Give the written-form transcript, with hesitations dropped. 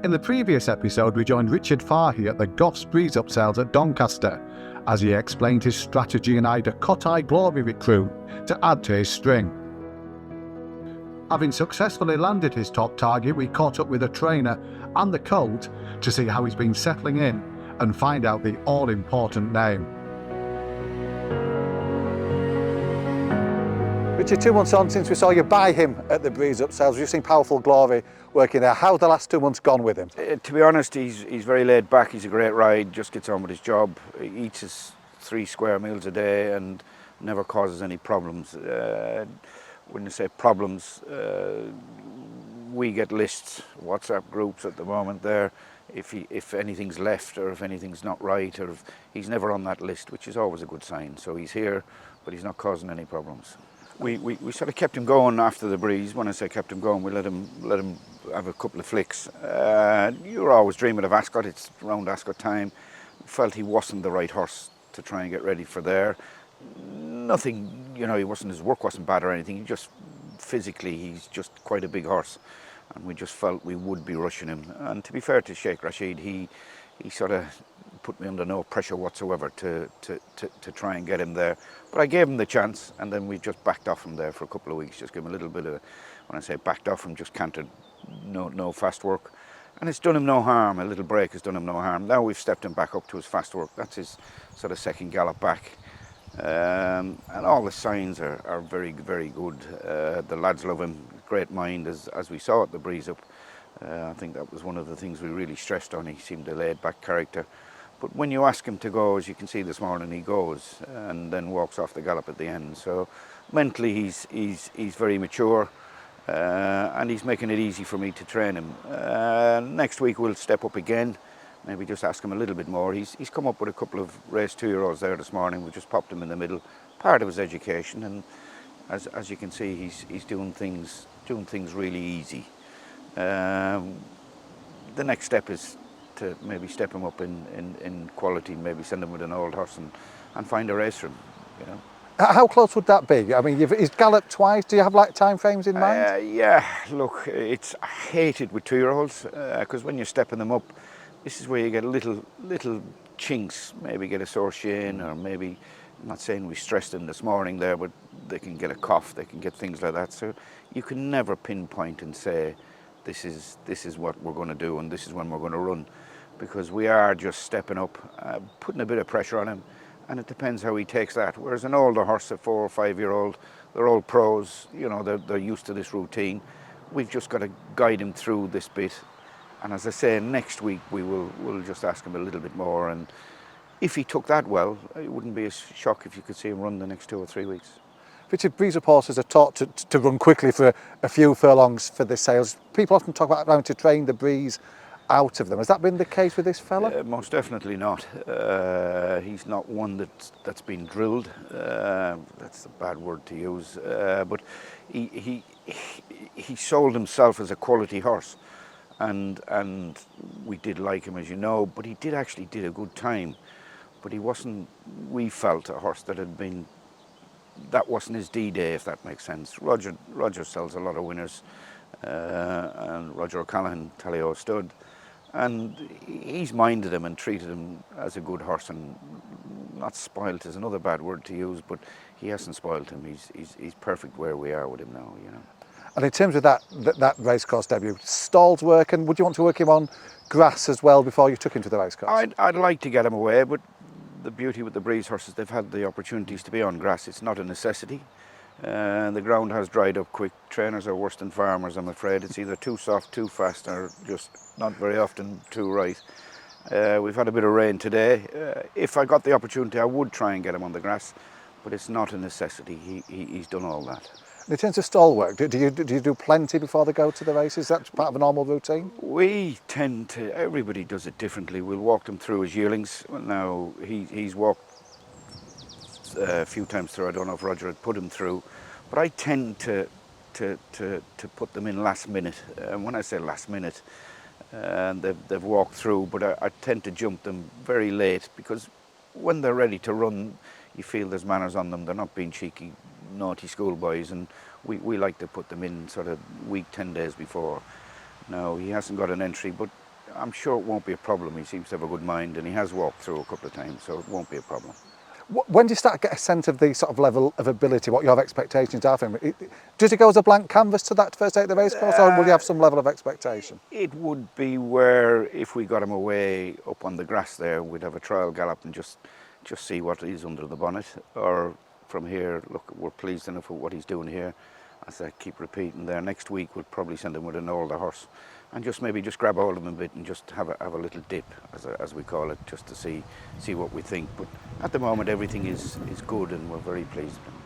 In the previous episode, we joined Richard Fahey at the Goffs Breeze-Up Sales at Doncaster as he explained his strategy and eyed a Cotai Glory recruit to add to his string. Having successfully landed his top target, we caught up with a trainer and the colt to see how he's been settling in and find out the all-important name. Richard, 2 months on since we saw you buy him at the Breeze-Up Sales, we've seen Powerful Glory working there. How's the last 2 months gone with him? To be honest, he's very laid back. He's a great ride, just gets on with his job. He eats his 3 square meals a day and never causes any problems. When you say problems, we get lists, WhatsApp groups at the moment there. If anything's left or if anything's not right, or if he's never on that list, which is always a good sign. So he's here, but he's not causing any problems. We sort of kept him going after the breeze. When I say kept him going, we let him have a couple of flicks. You were always dreaming of Ascot. It's around Ascot time. Felt he wasn't the right horse to try and get ready for there. Nothing, you know, his work wasn't bad or anything. He just physically, he's just quite a big horse, and we just felt we would be rushing him. And to be fair to Sheikh Rashid, he sort of put me under no pressure whatsoever to try and get him there. But I gave him the chance, and then we just backed off from there for a couple of weeks. Just give him a little bit of, when I say backed off from, just cantered, no fast work. And it's done him no harm. A little break has done him no harm. Now we've stepped him back up to his fast work. That's his sort of second gallop back. And all the signs are very, very good. The lads love him, great mind, as we saw at the Breeze-Up. I think that was one of the things we really stressed on. He seemed a laid-back character. But when you ask him to go, as you can see this morning, he goes and then walks off the gallop at the end. So mentally he's very mature, and he's making it easy for me to train him. Next week we'll step up again, maybe just ask him a little bit more. He's come up with a couple of race 2-year-olds there this morning. We just popped him in the middle, part of his education, and as you can see, he's doing things really easy. The next step is to maybe step him up in quality, maybe send him with an old horse and find a race for him, you know. How close would that be? I mean, he's galloped twice. Do you have like time frames in mind? Yeah, look, it's hated with 2-year-olds because when you're stepping them up, this is where you get little chinks, maybe get a sore shin, or maybe, I'm not saying we stressed them this morning there, but they can get a cough, they can get things like that. So you can never pinpoint and say, this is what we're going to do and this is when we're going to run, because we are just stepping up, putting a bit of pressure on him, and it depends how he takes that. Whereas an older horse, a 4 or 5-year-old, they're all pros, you know, they're used to this routine. We've just got to guide him through this bit. And as I say, next week we'll just ask him a little bit more, and if he took that well, it wouldn't be a shock if you could see him run the next 2 or 3 weeks. Richard, Breeze-Up horses are taught to run quickly for a few furlongs for this sales. People often talk about having to train the breeze out of them. Has that been the case with this fella? Most definitely not. He's not one that's been drilled. That's a bad word to use. But he sold himself as a quality horse, and we did like him, as you know. But he did a good time. But he wasn't, we felt, a horse that wasn't his D-day, if that makes sense. Roger sells a lot of winners, and Roger O'Callaghan, Talio stud, and he's minded him and treated him as a good horse, and not spoilt is another bad word to use, but he hasn't spoilt him. He's perfect where we are with him now, you know. And in terms of that racecourse debut, stalls work, and would you want to work him on grass as well before you took him to the racecourse? I'd like to get him away, but the beauty with the breeze horses, they've had the opportunities to be on grass. It's not a necessity. The ground has dried up quick. Trainers are worse than farmers, I'm afraid. It's either too soft, too fast, or just not very often too right. We've had a bit of rain today. If I got the opportunity, I would try and get him on the grass, but it's not a necessity. He's done all that. In terms of stall work, do you do plenty before they go to the races? That's part of a normal routine? We tend to, everybody does it differently. We'll walk them through his yearlings. Now, he's walked a few times through. I don't know if Roger had put him through, but I tend to put them in last minute. And when I say last minute, they've walked through, but I tend to jump them very late, because when they're ready to run, you feel there's manners on them. They're not being cheeky, naughty schoolboys, and we like to put them in sort of week, 10 days before. Now, he hasn't got an entry, but I'm sure it won't be a problem. He seems to have a good mind, and he has walked through a couple of times, so it won't be a problem. When do you start to get a sense of the sort of level of ability, what your expectations are for him? Does it go as a blank canvas to that first day at the racecourse, or will you have some level of expectation? It would be where, if we got him away up on the grass there, we'd have a trial gallop and just see what is under the bonnet. Or from here, look, we're pleased enough with what he's doing here. As I keep repeating there, next week we'll probably send him with an older horse and just grab hold of him a bit and just have a little dip, as we call it, just to see what we think. But at the moment everything is good and we're very pleased with him.